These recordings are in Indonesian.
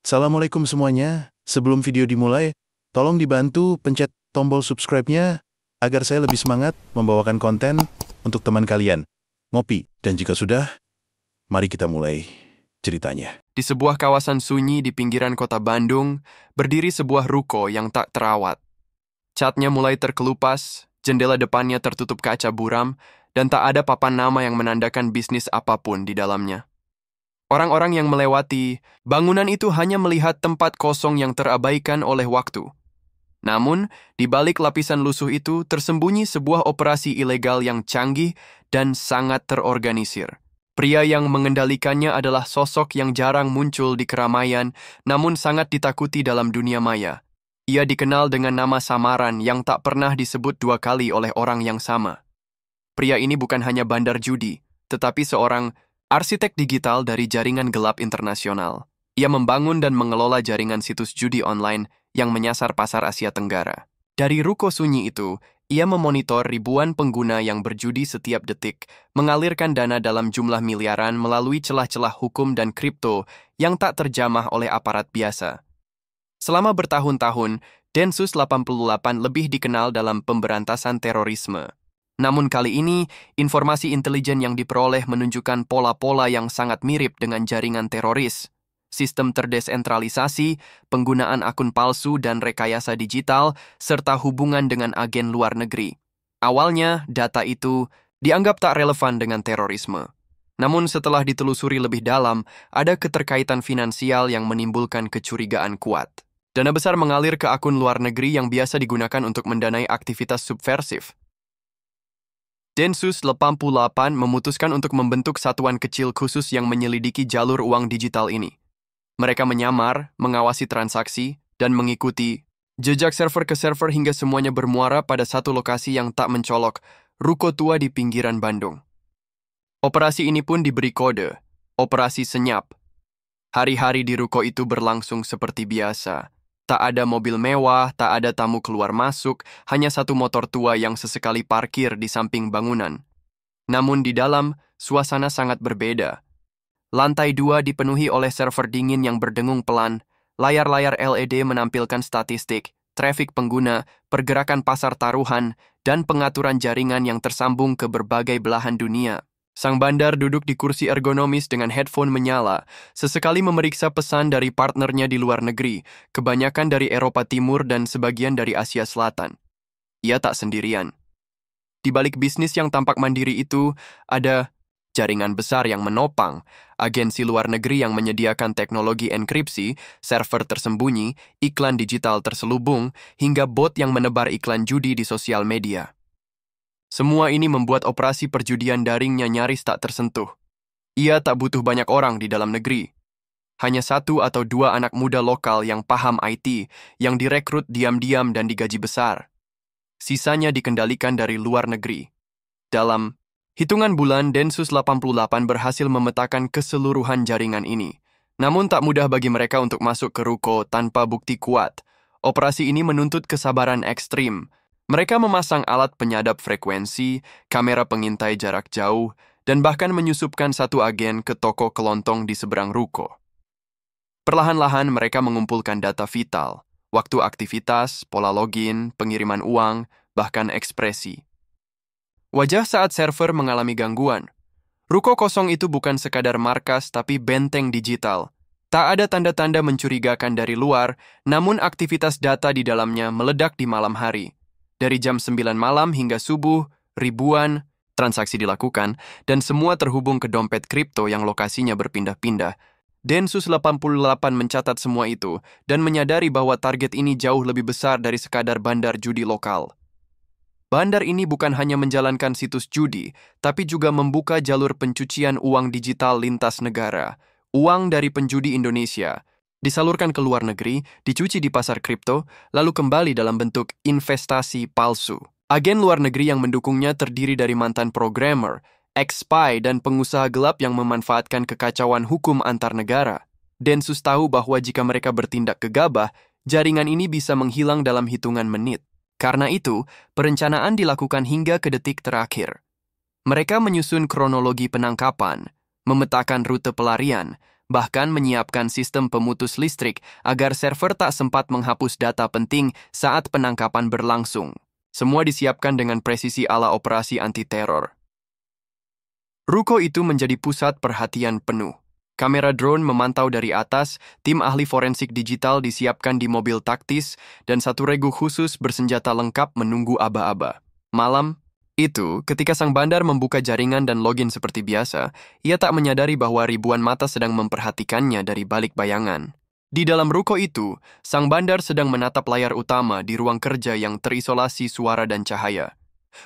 Assalamualaikum semuanya. Sebelum video dimulai, tolong dibantu pencet tombol subscribe-nya agar saya lebih semangat membawakan konten untuk teman kalian. Ngopi, dan jika sudah, mari kita mulai ceritanya. Di sebuah kawasan sunyi di pinggiran kota Bandung, berdiri sebuah ruko yang tak terawat. Catnya mulai terkelupas, jendela depannya tertutup kaca buram, dan tak ada papan nama yang menandakan bisnis apapun di dalamnya. Orang-orang yang melewati bangunan itu hanya melihat tempat kosong yang terabaikan oleh waktu. Namun, di balik lapisan lusuh itu tersembunyi sebuah operasi ilegal yang canggih dan sangat terorganisir. Pria yang mengendalikannya adalah sosok yang jarang muncul di keramaian, namun sangat ditakuti dalam dunia maya. Ia dikenal dengan nama samaran yang tak pernah disebut dua kali oleh orang yang sama. Pria ini bukan hanya bandar judi, tetapi seorang arsitek digital dari jaringan gelap internasional. Ia membangun dan mengelola jaringan situs judi online yang menyasar pasar Asia Tenggara. Dari ruko sunyi itu, ia memonitor ribuan pengguna yang berjudi setiap detik, mengalirkan dana dalam jumlah miliaran melalui celah-celah hukum dan kripto yang tak terjamah oleh aparat biasa. Selama bertahun-tahun, Densus 88 lebih dikenal dalam pemberantasan terorisme. Namun kali ini, informasi intelijen yang diperoleh menunjukkan pola-pola yang sangat mirip dengan jaringan teroris. Sistem terdesentralisasi, penggunaan akun palsu dan rekayasa digital, serta hubungan dengan agen luar negeri. Awalnya, data itu dianggap tak relevan dengan terorisme. Namun setelah ditelusuri lebih dalam, ada keterkaitan finansial yang menimbulkan kecurigaan kuat. Dana besar mengalir ke akun luar negeri yang biasa digunakan untuk mendanai aktivitas subversif. Densus 88 memutuskan untuk membentuk satuan kecil khusus yang menyelidiki jalur uang digital ini. Mereka menyamar, mengawasi transaksi, dan mengikuti jejak server ke server hingga semuanya bermuara pada satu lokasi yang tak mencolok, ruko tua di pinggiran Bandung. Operasi ini pun diberi kode, Operasi Senyap. Hari-hari di ruko itu berlangsung seperti biasa. Tak ada mobil mewah, tak ada tamu keluar masuk, hanya satu motor tua yang sesekali parkir di samping bangunan. Namun di dalam, suasana sangat berbeda. Lantai 2 dipenuhi oleh server dingin yang berdengung pelan, layar-layar LED menampilkan statistik, trafik pengguna, pergerakan pasar taruhan, dan pengaturan jaringan yang tersambung ke berbagai belahan dunia. Sang bandar duduk di kursi ergonomis dengan headphone menyala, sesekali memeriksa pesan dari partnernya di luar negeri, kebanyakan dari Eropa Timur dan sebagian dari Asia Selatan. Ia tak sendirian. Di balik bisnis yang tampak mandiri itu, ada jaringan besar yang menopang, agensi luar negeri yang menyediakan teknologi enkripsi, server tersembunyi, iklan digital terselubung, hingga bot yang menebar iklan judi di sosial media. Semua ini membuat operasi perjudian daringnya nyaris tak tersentuh. Ia tak butuh banyak orang di dalam negeri. Hanya 1 atau 2 anak muda lokal yang paham IT, yang direkrut diam-diam dan digaji besar. Sisanya dikendalikan dari luar negeri. Dalam hitungan bulan, Densus 88 berhasil memetakan keseluruhan jaringan ini. Namun tak mudah bagi mereka untuk masuk ke ruko tanpa bukti kuat. Operasi ini menuntut kesabaran ekstrim. Mereka memasang alat penyadap frekuensi, kamera pengintai jarak jauh, dan bahkan menyusupkan satu agen ke toko kelontong di seberang ruko. Perlahan-lahan mereka mengumpulkan data vital, waktu aktivitas, pola login, pengiriman uang, bahkan ekspresi. Wajah saat server mengalami gangguan. Ruko kosong itu bukan sekadar markas tapi benteng digital. Tak ada tanda-tanda mencurigakan dari luar, namun aktivitas data di dalamnya meledak di malam hari. Dari jam 9 malam hingga subuh, ribuan transaksi dilakukan dan semua terhubung ke dompet kripto yang lokasinya berpindah-pindah. Densus 88 mencatat semua itu dan menyadari bahwa target ini jauh lebih besar dari sekadar bandar judi lokal. Bandar ini bukan hanya menjalankan situs judi, tapi juga membuka jalur pencucian uang digital lintas negara. Uang dari penjudi Indonesia disalurkan ke luar negeri, dicuci di pasar kripto, lalu kembali dalam bentuk investasi palsu. Agen luar negeri yang mendukungnya terdiri dari mantan programmer, ex-spy, dan pengusaha gelap yang memanfaatkan kekacauan hukum antar negara. Densus tahu bahwa jika mereka bertindak gegabah, jaringan ini bisa menghilang dalam hitungan menit. Karena itu, perencanaan dilakukan hingga ke detik terakhir. Mereka menyusun kronologi penangkapan, memetakan rute pelarian, bahkan menyiapkan sistem pemutus listrik agar server tak sempat menghapus data penting saat penangkapan berlangsung. Semua disiapkan dengan presisi ala operasi anti-teror. Ruko itu menjadi pusat perhatian penuh. Kamera drone memantau dari atas, tim ahli forensik digital disiapkan di mobil taktis, dan satu regu khusus bersenjata lengkap menunggu aba-aba. Malam itu, ketika sang bandar membuka jaringan dan login seperti biasa, ia tak menyadari bahwa ribuan mata sedang memperhatikannya dari balik bayangan. Di dalam ruko itu, sang bandar sedang menatap layar utama di ruang kerja yang terisolasi suara dan cahaya.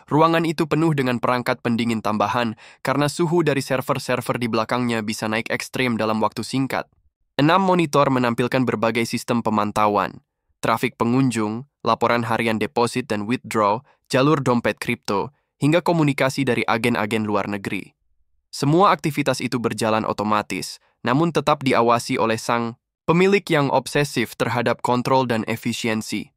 Ruangan itu penuh dengan perangkat pendingin tambahan karena suhu dari server-server di belakangnya bisa naik ekstrim dalam waktu singkat. 6 monitor menampilkan berbagai sistem pemantauan, trafik pengunjung, laporan harian deposit dan withdraw, jalur dompet kripto, hingga komunikasi dari agen-agen luar negeri. Semua aktivitas itu berjalan otomatis, namun tetap diawasi oleh sang pemilik yang obsesif terhadap kontrol dan efisiensi.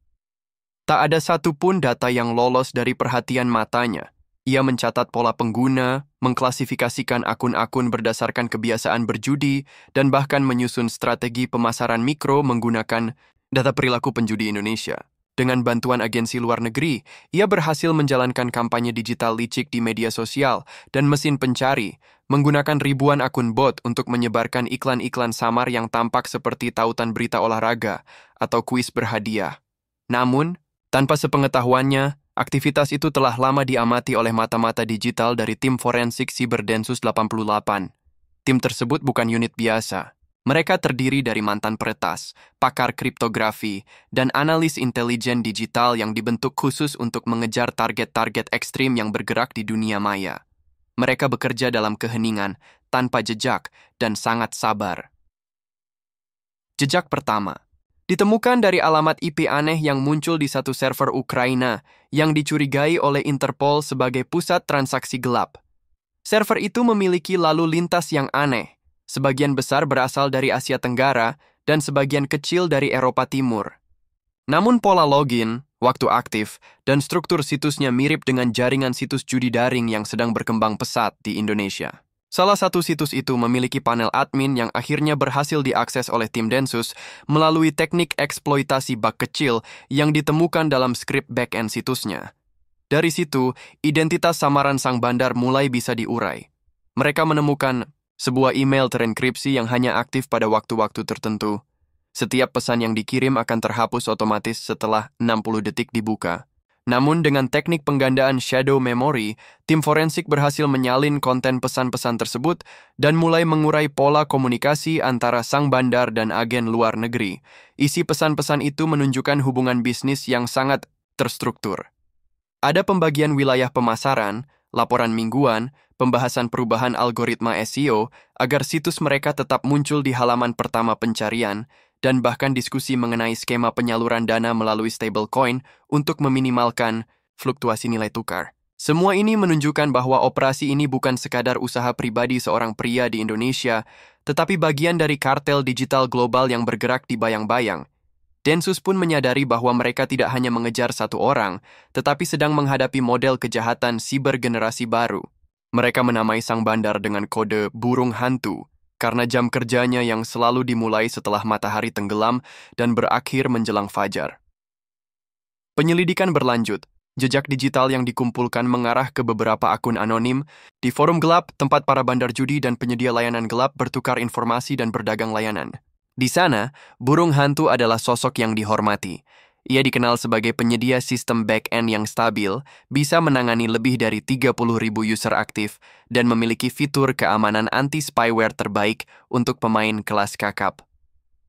Tak ada satupun data yang lolos dari perhatian matanya. Ia mencatat pola pengguna, mengklasifikasikan akun-akun berdasarkan kebiasaan berjudi, dan bahkan menyusun strategi pemasaran mikro menggunakan data perilaku penjudi Indonesia. Dengan bantuan agensi luar negeri, ia berhasil menjalankan kampanye digital licik di media sosial dan mesin pencari, menggunakan ribuan akun bot untuk menyebarkan iklan-iklan samar yang tampak seperti tautan berita olahraga atau kuis berhadiah. Namun, tanpa sepengetahuannya, aktivitas itu telah lama diamati oleh mata-mata digital dari tim forensik Siber Densus 88. Tim tersebut bukan unit biasa. Mereka terdiri dari mantan peretas, pakar kriptografi, dan analis intelijen digital yang dibentuk khusus untuk mengejar target-target ekstrim yang bergerak di dunia maya. Mereka bekerja dalam keheningan, tanpa jejak, dan sangat sabar. Jejak pertama. Ditemukan dari alamat IP aneh yang muncul di satu server Ukraina yang dicurigai oleh Interpol sebagai pusat transaksi gelap. Server itu memiliki lalu lintas yang aneh, sebagian besar berasal dari Asia Tenggara dan sebagian kecil dari Eropa Timur. Namun pola login, waktu aktif, dan struktur situsnya mirip dengan jaringan situs judi daring yang sedang berkembang pesat di Indonesia. Salah satu situs itu memiliki panel admin yang akhirnya berhasil diakses oleh tim Densus melalui teknik eksploitasi bug kecil yang ditemukan dalam skrip back-end situsnya. Dari situ, identitas samaran sang bandar mulai bisa diurai. Mereka menemukan sebuah email terenkripsi yang hanya aktif pada waktu-waktu tertentu. Setiap pesan yang dikirim akan terhapus otomatis setelah 60 detik dibuka. Namun dengan teknik penggandaan shadow memory, tim forensik berhasil menyalin konten pesan-pesan tersebut dan mulai mengurai pola komunikasi antara sang bandar dan agen luar negeri. Isi pesan-pesan itu menunjukkan hubungan bisnis yang sangat terstruktur. Ada pembagian wilayah pemasaran, laporan mingguan, pembahasan perubahan algoritma SEO agar situs mereka tetap muncul di halaman pertama pencarian, dan bahkan diskusi mengenai skema penyaluran dana melalui stablecoin untuk meminimalkan fluktuasi nilai tukar. Semua ini menunjukkan bahwa operasi ini bukan sekadar usaha pribadi seorang pria di Indonesia, tetapi bagian dari kartel digital global yang bergerak di bayang-bayang. Densus pun menyadari bahwa mereka tidak hanya mengejar satu orang, tetapi sedang menghadapi model kejahatan siber generasi baru. Mereka menamai sang bandar dengan kode burung hantu, karena jam kerjanya yang selalu dimulai setelah matahari tenggelam dan berakhir menjelang fajar. Penyelidikan berlanjut. Jejak digital yang dikumpulkan mengarah ke beberapa akun anonim di forum gelap tempat para bandar judi dan penyedia layanan gelap bertukar informasi dan berdagang layanan. Di sana, burung hantu adalah sosok yang dihormati. Ia dikenal sebagai penyedia sistem back-end yang stabil, bisa menangani lebih dari 30.000 user aktif, dan memiliki fitur keamanan anti-spyware terbaik untuk pemain kelas kakap.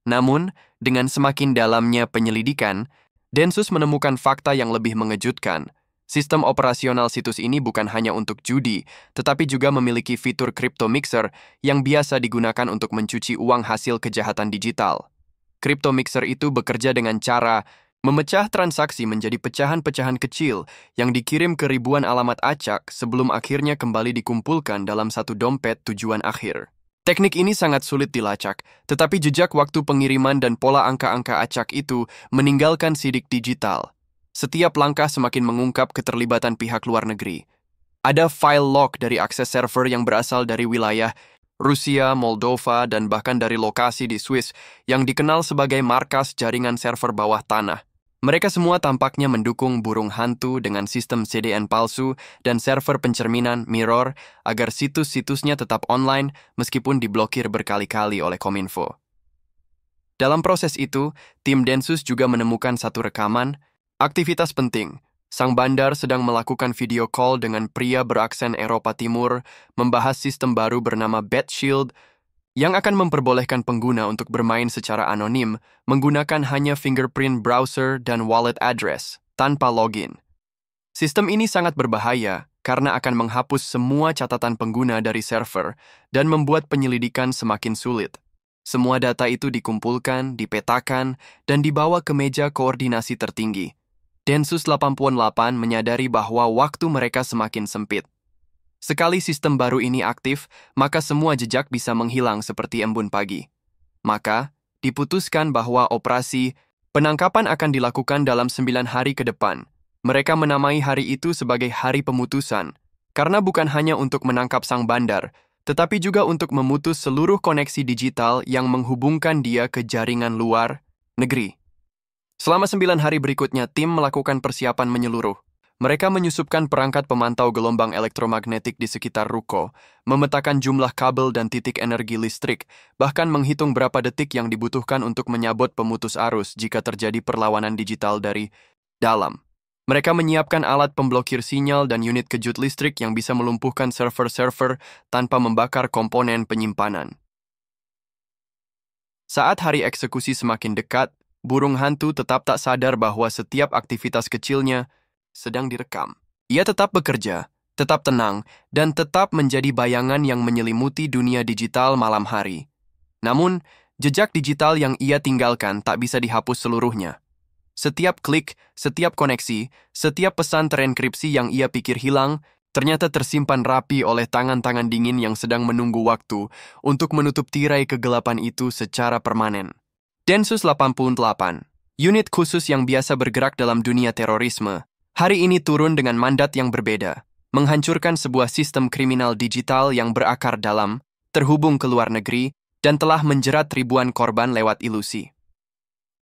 Namun, dengan semakin dalamnya penyelidikan, Densus menemukan fakta yang lebih mengejutkan. Sistem operasional situs ini bukan hanya untuk judi, tetapi juga memiliki fitur crypto mixer yang biasa digunakan untuk mencuci uang hasil kejahatan digital. Crypto mixer itu bekerja dengan cara memecah transaksi menjadi pecahan-pecahan kecil yang dikirim ke ribuan alamat acak sebelum akhirnya kembali dikumpulkan dalam satu dompet tujuan akhir. Teknik ini sangat sulit dilacak, tetapi jejak waktu pengiriman dan pola angka-angka acak itu meninggalkan sidik digital. Setiap langkah semakin mengungkap keterlibatan pihak luar negeri. Ada file log dari akses server yang berasal dari wilayah Rusia, Moldova, dan bahkan dari lokasi di Swiss yang dikenal sebagai markas jaringan server bawah tanah. Mereka semua tampaknya mendukung burung hantu dengan sistem CDN palsu dan server pencerminan mirror agar situs-situsnya tetap online meskipun diblokir berkali-kali oleh Kominfo. Dalam proses itu, tim Densus juga menemukan satu rekaman, aktivitas penting. Sang bandar sedang melakukan video call dengan pria beraksen Eropa Timur, membahas sistem baru bernama Bat Shield yang akan memperbolehkan pengguna untuk bermain secara anonim menggunakan hanya fingerprint browser dan wallet address, tanpa login. Sistem ini sangat berbahaya karena akan menghapus semua catatan pengguna dari server dan membuat penyelidikan semakin sulit. Semua data itu dikumpulkan, dipetakan, dan dibawa ke meja koordinasi tertinggi. Densus 88 menyadari bahwa waktu mereka semakin sempit. Sekali sistem baru ini aktif, maka semua jejak bisa menghilang seperti embun pagi. Maka, diputuskan bahwa operasi penangkapan akan dilakukan dalam 9 hari ke depan. Mereka menamai hari itu sebagai hari pemutusan, karena bukan hanya untuk menangkap sang bandar, tetapi juga untuk memutus seluruh koneksi digital yang menghubungkan dia ke jaringan luar negeri. Selama 9 hari berikutnya, tim melakukan persiapan menyeluruh. Mereka menyusupkan perangkat pemantau gelombang elektromagnetik di sekitar ruko, memetakan jumlah kabel dan titik energi listrik, bahkan menghitung berapa detik yang dibutuhkan untuk menyabot pemutus arus jika terjadi perlawanan digital dari dalam. Mereka menyiapkan alat pemblokir sinyal dan unit kejut listrik yang bisa melumpuhkan server-server tanpa membakar komponen penyimpanan. Saat hari eksekusi semakin dekat, burung hantu tetap tak sadar bahwa setiap aktivitas kecilnya sedang direkam. Ia tetap bekerja, tetap tenang, dan tetap menjadi bayangan yang menyelimuti dunia digital malam hari. Namun, jejak digital yang ia tinggalkan tak bisa dihapus seluruhnya. Setiap klik, setiap koneksi, setiap pesan terenkripsi yang ia pikir hilang, ternyata tersimpan rapi oleh tangan-tangan dingin yang sedang menunggu waktu untuk menutup tirai kegelapan itu secara permanen. Densus 88, unit khusus yang biasa bergerak dalam dunia terorisme, hari ini turun dengan mandat yang berbeda, menghancurkan sebuah sistem kriminal digital yang berakar dalam, terhubung ke luar negeri, dan telah menjerat ribuan korban lewat ilusi.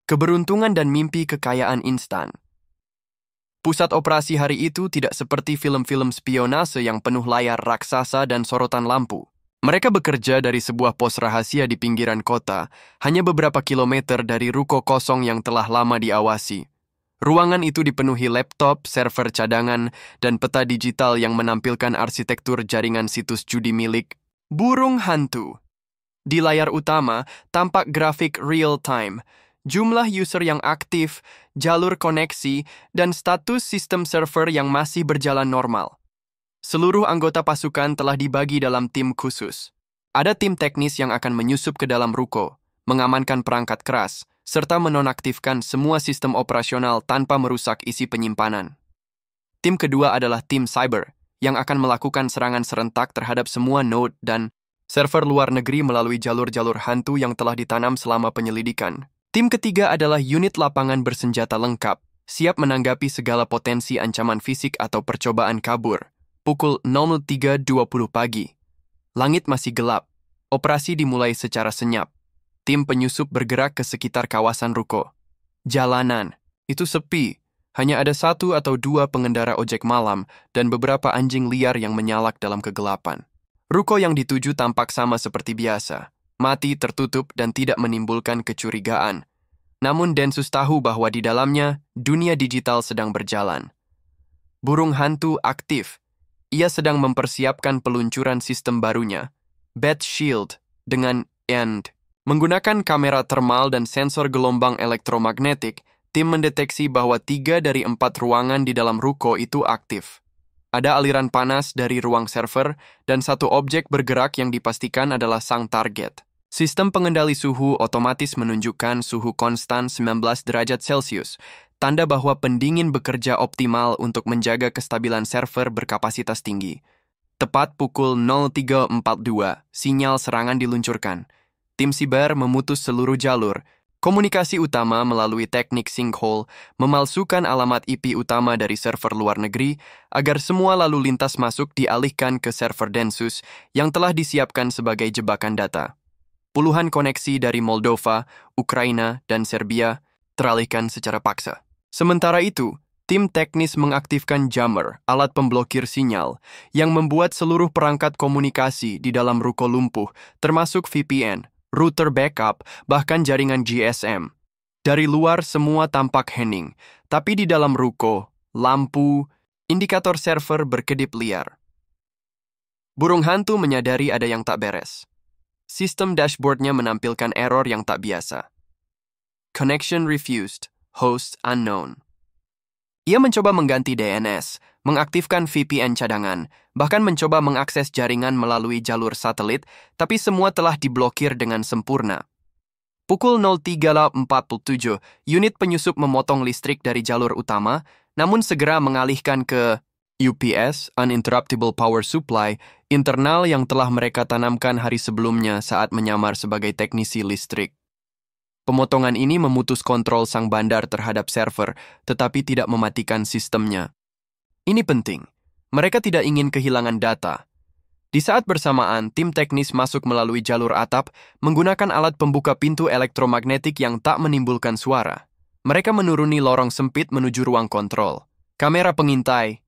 Keberuntungan dan mimpi kekayaan instan. Pusat operasi hari itu tidak seperti film-film spionase yang penuh layar raksasa dan sorotan lampu. Mereka bekerja dari sebuah pos rahasia di pinggiran kota, hanya beberapa kilometer dari ruko kosong yang telah lama diawasi. Ruangan itu dipenuhi laptop, server cadangan, dan peta digital yang menampilkan arsitektur jaringan situs judi milik burung hantu. Di layar utama, tampak grafik real-time, jumlah user yang aktif, jalur koneksi, dan status sistem server yang masih berjalan normal. Seluruh anggota pasukan telah dibagi dalam tim khusus. Ada tim teknis yang akan menyusup ke dalam ruko, mengamankan perangkat keras, serta menonaktifkan semua sistem operasional tanpa merusak isi penyimpanan. Tim kedua adalah tim cyber, yang akan melakukan serangan serentak terhadap semua node dan server luar negeri melalui jalur-jalur hantu yang telah ditanam selama penyelidikan. Tim ketiga adalah unit lapangan bersenjata lengkap, siap menanggapi segala potensi ancaman fisik atau percobaan kabur. Pukul 03.20 pagi. Langit masih gelap. Operasi dimulai secara senyap. Tim penyusup bergerak ke sekitar kawasan ruko. Jalanan itu sepi. Hanya ada 1 atau 2 pengendara ojek malam dan beberapa anjing liar yang menyalak dalam kegelapan. Ruko yang dituju tampak sama seperti biasa. Mati, tertutup, dan tidak menimbulkan kecurigaan. Namun Densus tahu bahwa di dalamnya, dunia digital sedang berjalan. Burung hantu aktif. Ia sedang mempersiapkan peluncuran sistem barunya, Bat Shield, dengan END. Menggunakan kamera termal dan sensor gelombang elektromagnetik, tim mendeteksi bahwa 3 dari 4 ruangan di dalam ruko itu aktif. Ada aliran panas dari ruang server, dan satu objek bergerak yang dipastikan adalah sang target. Sistem pengendali suhu otomatis menunjukkan suhu konstan 19 derajat Celcius, tanda bahwa pendingin bekerja optimal untuk menjaga kestabilan server berkapasitas tinggi. Tepat pukul 03.42, sinyal serangan diluncurkan. Tim siber memutus seluruh jalur, Komunikasi utama melalui teknik sinkhole memalsukan alamat IP utama dari server luar negeri agar semua lalu lintas masuk dialihkan ke server Densus yang telah disiapkan sebagai jebakan data. Puluhan koneksi dari Moldova, Ukraina, dan Serbia teralihkan secara paksa. Sementara itu, tim teknis mengaktifkan jammer, alat pemblokir sinyal, yang membuat seluruh perangkat komunikasi di dalam ruko lumpuh, termasuk VPN, router backup, bahkan jaringan GSM. Dari luar semua tampak hening, tapi di dalam ruko, lampu, indikator server berkedip liar. Burung hantu menyadari ada yang tak beres. Sistem dashboardnya menampilkan error yang tak biasa. Connection refused, host unknown. Ia mencoba mengganti DNS, mengaktifkan VPN cadangan, bahkan mencoba mengakses jaringan melalui jalur satelit, tapi semua telah diblokir dengan sempurna. Pukul 03.47, unit penyusup memotong listrik dari jalur utama, namun segera mengalihkan ke UPS, Uninterruptible Power Supply, internal yang telah mereka tanamkan hari sebelumnya saat menyamar sebagai teknisi listrik. Pemotongan ini memutus kontrol sang bandar terhadap server, tetapi tidak mematikan sistemnya. Ini penting. Mereka tidak ingin kehilangan data. Di saat bersamaan, tim teknis masuk melalui jalur atap menggunakan alat pembuka pintu elektromagnetik yang tak menimbulkan suara. Mereka menuruni lorong sempit menuju ruang kontrol. Kamera pengintai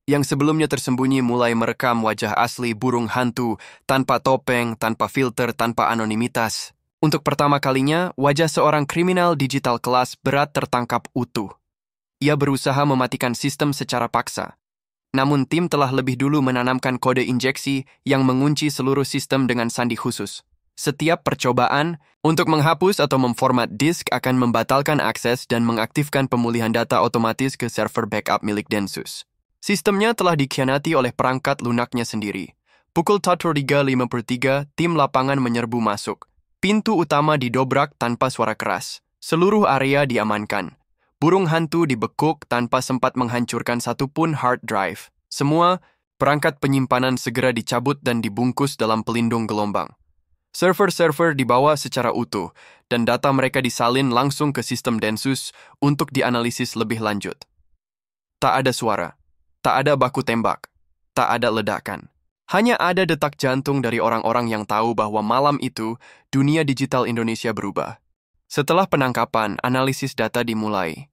yang sebelumnya tersembunyi mulai merekam wajah asli burung hantu tanpa topeng, tanpa filter, tanpa anonimitas. Untuk pertama kalinya, wajah seorang kriminal digital kelas berat tertangkap utuh. Ia berusaha mematikan sistem secara paksa. Namun tim telah lebih dulu menanamkan kode injeksi yang mengunci seluruh sistem dengan sandi khusus. Setiap percobaan untuk menghapus atau memformat disk akan membatalkan akses dan mengaktifkan pemulihan data otomatis ke server backup milik Densus. Sistemnya telah dikhianati oleh perangkat lunaknya sendiri. Pukul 3.53, tim lapangan menyerbu masuk. Pintu utama didobrak tanpa suara keras. Seluruh area diamankan. Burung hantu dibekuk tanpa sempat menghancurkan satupun hard drive. Semua perangkat penyimpanan segera dicabut dan dibungkus dalam pelindung gelombang. Server-server dibawa secara utuh, dan data mereka disalin langsung ke sistem Densus untuk dianalisis lebih lanjut. Tak ada suara, tak ada baku tembak, tak ada ledakan. Hanya ada detak jantung dari orang-orang yang tahu bahwa malam itu dunia digital Indonesia berubah. Setelah penangkapan, analisis data dimulai.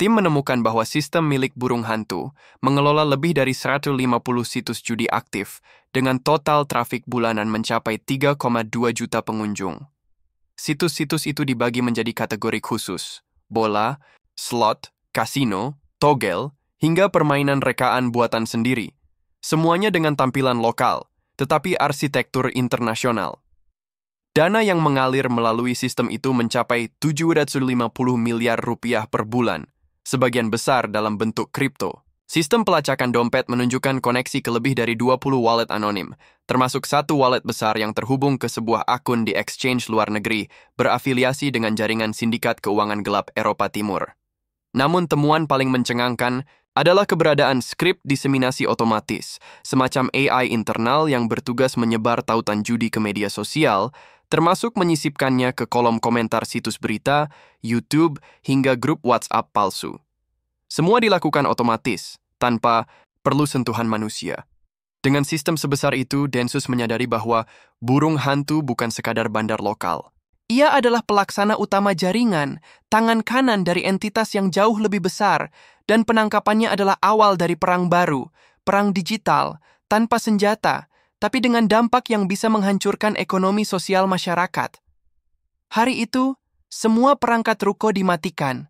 Tim menemukan bahwa sistem milik burung hantu mengelola lebih dari 150 situs judi aktif dengan total trafik bulanan mencapai 3,2 juta pengunjung. Situs-situs itu dibagi menjadi kategori khusus: bola, slot, kasino, togel, hingga permainan rekaan buatan sendiri. Semuanya dengan tampilan lokal, tetapi arsitektur internasional. Dana yang mengalir melalui sistem itu mencapai 750 miliar rupiah per bulan, sebagian besar dalam bentuk kripto. Sistem pelacakan dompet menunjukkan koneksi ke lebih dari 20 wallet anonim, termasuk satu wallet besar yang terhubung ke sebuah akun di exchange luar negeri berafiliasi dengan jaringan sindikat keuangan gelap Eropa Timur. Namun temuan paling mencengangkan adalah keberadaan skrip diseminasi otomatis, semacam AI internal yang bertugas menyebar tautan judi ke media sosial, termasuk menyisipkannya ke kolom komentar situs berita, YouTube, hingga grup WhatsApp palsu. Semua dilakukan otomatis, tanpa perlu sentuhan manusia. Dengan sistem sebesar itu, Densus menyadari bahwa burung hantu bukan sekadar bandar lokal. Ia adalah pelaksana utama jaringan, tangan kanan dari entitas yang jauh lebih besar, dan penangkapannya adalah awal dari perang baru, perang digital, tanpa senjata, tapi dengan dampak yang bisa menghancurkan ekonomi sosial masyarakat. Hari itu, semua perangkat ruko dimatikan.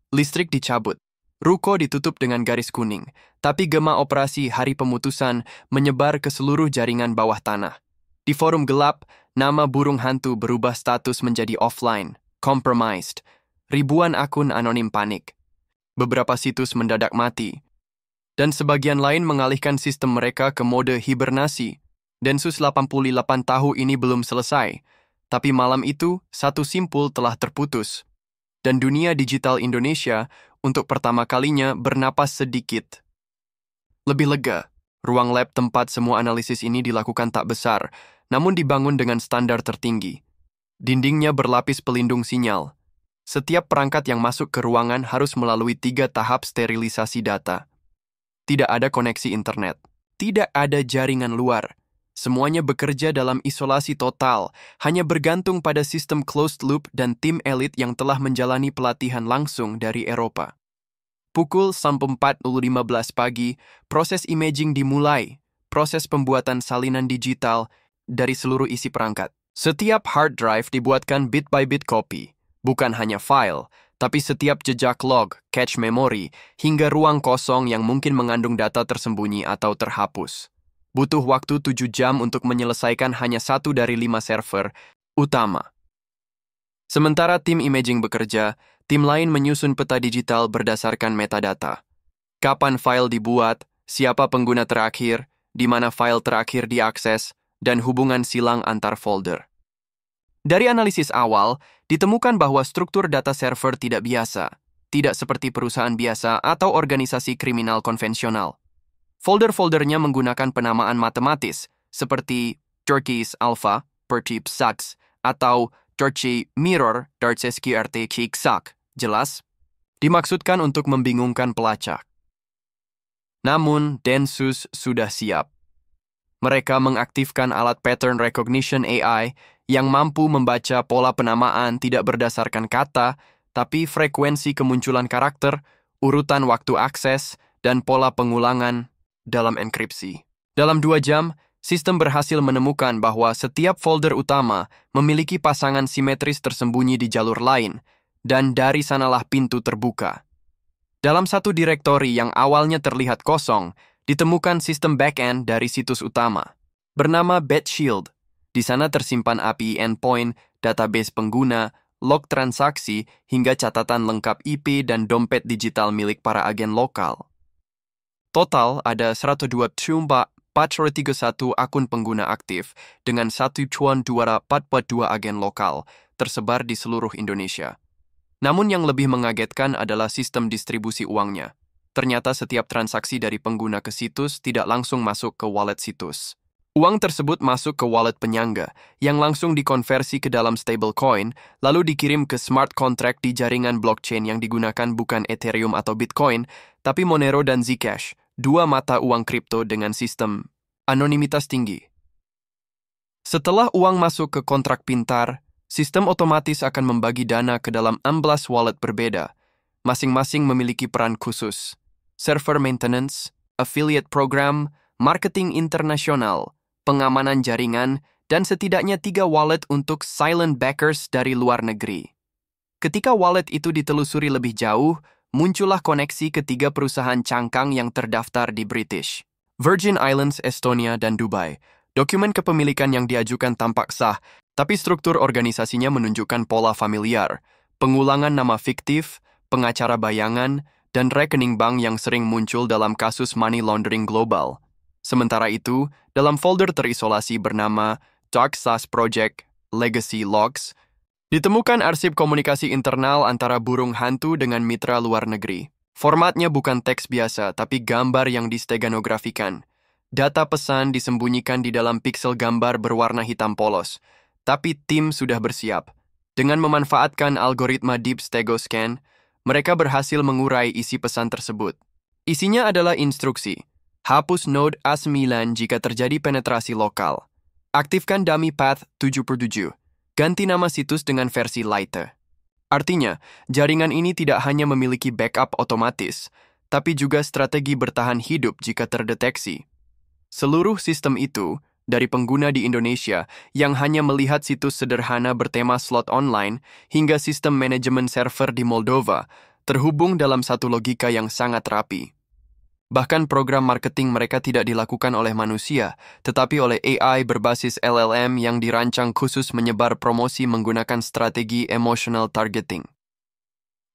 Listrik dicabut. Ruko ditutup dengan garis kuning, tapi gema operasi hari pemutusan menyebar ke seluruh jaringan bawah tanah. Di forum gelap, nama burung hantu berubah status menjadi offline, compromised. Ribuan akun anonim panik. Beberapa situs mendadak mati. Dan sebagian lain mengalihkan sistem mereka ke mode hibernasi. Densus 88 tahun ini belum selesai. Tapi malam itu, satu simpul telah terputus. Dan dunia digital Indonesia untuk pertama kalinya bernapas sedikit. Lebih lega, ruang lab tempat semua analisis ini dilakukan tak besar, namun dibangun dengan standar tertinggi. Dindingnya berlapis pelindung sinyal. Setiap perangkat yang masuk ke ruangan harus melalui 3 tahap sterilisasi data. Tidak ada koneksi internet. Tidak ada jaringan luar. Semuanya bekerja dalam isolasi total, hanya bergantung pada sistem closed loop dan tim elit yang telah menjalani pelatihan langsung dari Eropa. Pukul 4.15 pagi, proses imaging dimulai, proses pembuatan salinan digital dari seluruh isi perangkat. Setiap hard drive dibuatkan bit by bit copy, bukan hanya file, tapi setiap jejak log, cache memory, hingga ruang kosong yang mungkin mengandung data tersembunyi atau terhapus. Butuh waktu 7 jam untuk menyelesaikan hanya 1 dari 5 server utama. Sementara tim imaging bekerja, tim lain menyusun peta digital berdasarkan metadata. Kapan file dibuat, siapa pengguna terakhir, di mana file terakhir diakses, dan hubungan silang antar folder. Dari analisis awal, ditemukan bahwa struktur data server tidak biasa, tidak seperti perusahaan biasa atau organisasi kriminal konvensional. Folder-foldernya menggunakan penamaan matematis, seperti Turkey's Alpha, Perchip Sax, atau Turkey Mirror, Dartseski RT Kiksak, jelas, dimaksudkan untuk membingungkan pelacak. Namun, Densus sudah siap. Mereka mengaktifkan alat pattern recognition AI yang mampu membaca pola penamaan tidak berdasarkan kata, tapi frekuensi kemunculan karakter, urutan waktu akses, dan pola pengulangan dalam enkripsi. Dalam 2 jam, sistem berhasil menemukan bahwa setiap folder utama memiliki pasangan simetris tersembunyi di jalur lain, dan dari sanalah pintu terbuka. Dalam satu direktori yang awalnya terlihat kosong, ditemukan sistem back-end dari situs utama, bernama BetShield. Di sana tersimpan API endpoint, database pengguna, log transaksi, hingga catatan lengkap IP dan dompet digital milik para agen lokal. Total ada 124.431 akun pengguna aktif dengan 1.242 agen lokal tersebar di seluruh Indonesia. Namun yang lebih mengagetkan adalah sistem distribusi uangnya. Ternyata setiap transaksi dari pengguna ke situs tidak langsung masuk ke wallet situs. Uang tersebut masuk ke wallet penyangga, yang langsung dikonversi ke dalam stablecoin, lalu dikirim ke smart contract di jaringan blockchain yang digunakan bukan Ethereum atau Bitcoin, tapi Monero dan Zcash, 2 mata uang kripto dengan sistem anonimitas tinggi. Setelah uang masuk ke kontrak pintar, sistem otomatis akan membagi dana ke dalam 16 wallet berbeda, masing-masing memiliki peran khusus. Server maintenance, affiliate program, marketing internasional, pengamanan jaringan, dan setidaknya 3 wallet untuk silent backers dari luar negeri. Ketika wallet itu ditelusuri lebih jauh, muncullah koneksi ke 3 perusahaan cangkang yang terdaftar di British Virgin Islands, Estonia, dan Dubai. Dokumen kepemilikan yang diajukan tampak sah, tapi struktur organisasinya menunjukkan pola familiar, pengulangan nama fiktif, pengacara bayangan, dan rekening bank yang sering muncul dalam kasus money laundering global. Sementara itu, dalam folder terisolasi bernama Dark SaaS Project Legacy Logs, ditemukan arsip komunikasi internal antara burung hantu dengan mitra luar negeri. Formatnya bukan teks biasa, tapi gambar yang disteganografikan. Data pesan disembunyikan di dalam piksel gambar berwarna hitam polos. Tapi tim sudah bersiap. Dengan memanfaatkan algoritma Deep Stegoscan, mereka berhasil mengurai isi pesan tersebut. Isinya adalah instruksi. Hapus node A9 jika terjadi penetrasi lokal. Aktifkan dummy path 77. Ganti nama situs dengan versi lighter. Artinya, jaringan ini tidak hanya memiliki backup otomatis, tapi juga strategi bertahan hidup jika terdeteksi. Seluruh sistem itu, dari pengguna di Indonesia yang hanya melihat situs sederhana bertema slot online hingga sistem manajemen server di Moldova, terhubung dalam satu logika yang sangat rapi. Bahkan program marketing mereka tidak dilakukan oleh manusia, tetapi oleh AI berbasis LLM yang dirancang khusus menyebar promosi menggunakan strategi emotional targeting.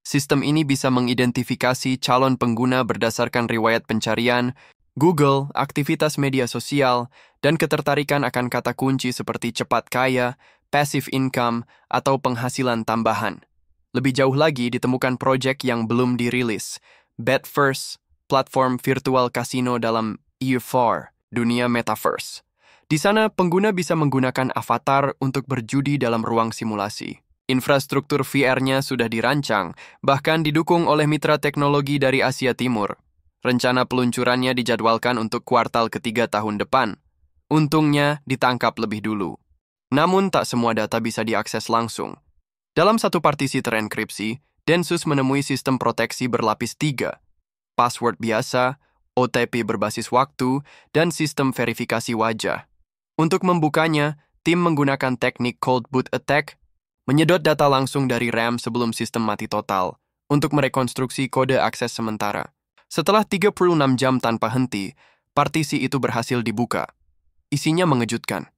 Sistem ini bisa mengidentifikasi calon pengguna berdasarkan riwayat pencarian, Google, aktivitas media sosial, dan ketertarikan akan kata kunci seperti cepat kaya, passive income, atau penghasilan tambahan. Lebih jauh lagi ditemukan proyek yang belum dirilis, BetFirst, platform virtual kasino dalam EU4, dunia metaverse. Di sana, pengguna bisa menggunakan avatar untuk berjudi dalam ruang simulasi. Infrastruktur VR-nya sudah dirancang, bahkan didukung oleh mitra teknologi dari Asia Timur. Rencana peluncurannya dijadwalkan untuk kuartal ketiga tahun depan. Untungnya, ditangkap lebih dulu. Namun, tak semua data bisa diakses langsung. Dalam satu partisi terenkripsi, Densus menemui sistem proteksi berlapis 3, password biasa, OTP berbasis waktu, dan sistem verifikasi wajah. Untuk membukanya, tim menggunakan teknik cold boot attack, menyedot data langsung dari RAM sebelum sistem mati total, untuk merekonstruksi kode akses sementara. Setelah 36 jam tanpa henti, partisi itu berhasil dibuka. Isinya mengejutkan.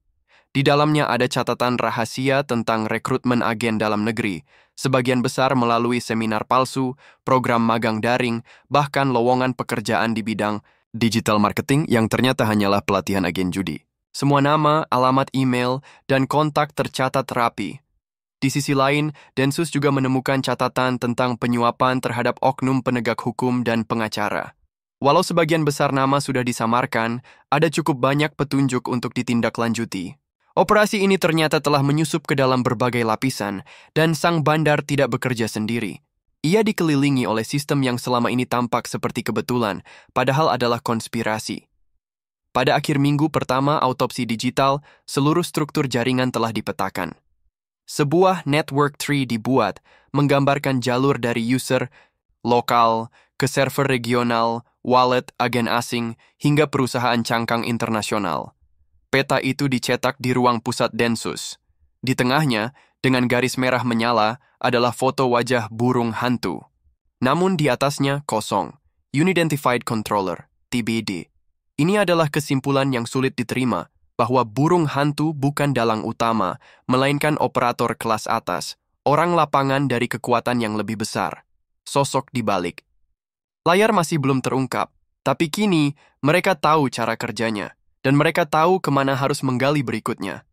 Di dalamnya ada catatan rahasia tentang rekrutmen agen dalam negeri, sebagian besar melalui seminar palsu, program magang daring, bahkan lowongan pekerjaan di bidang digital marketing yang ternyata hanyalah pelatihan agen judi. Semua nama, alamat email, dan kontak tercatat rapi. Di sisi lain, Densus juga menemukan catatan tentang penyuapan terhadap oknum penegak hukum dan pengacara. Walau sebagian besar nama sudah disamarkan, ada cukup banyak petunjuk untuk ditindaklanjuti. Operasi ini ternyata telah menyusup ke dalam berbagai lapisan, dan sang bandar tidak bekerja sendiri. Ia dikelilingi oleh sistem yang selama ini tampak seperti kebetulan, padahal adalah konspirasi. Pada akhir minggu pertama autopsi digital, seluruh struktur jaringan telah dipetakan. Sebuah network tree dibuat, menggambarkan jalur dari user lokal ke server regional, wallet, agen asing, hingga perusahaan cangkang internasional. Peta itu dicetak di ruang pusat Densus. Di tengahnya, dengan garis merah menyala, adalah foto wajah burung hantu. Namun di atasnya kosong. Unidentified Controller, TBD. Ini adalah kesimpulan yang sulit diterima, bahwa burung hantu bukan dalang utama, melainkan operator kelas atas, orang lapangan dari kekuatan yang lebih besar. Sosok di balik. Layar masih belum terungkap, tapi kini mereka tahu cara kerjanya, dan mereka tahu kemana harus menggali berikutnya.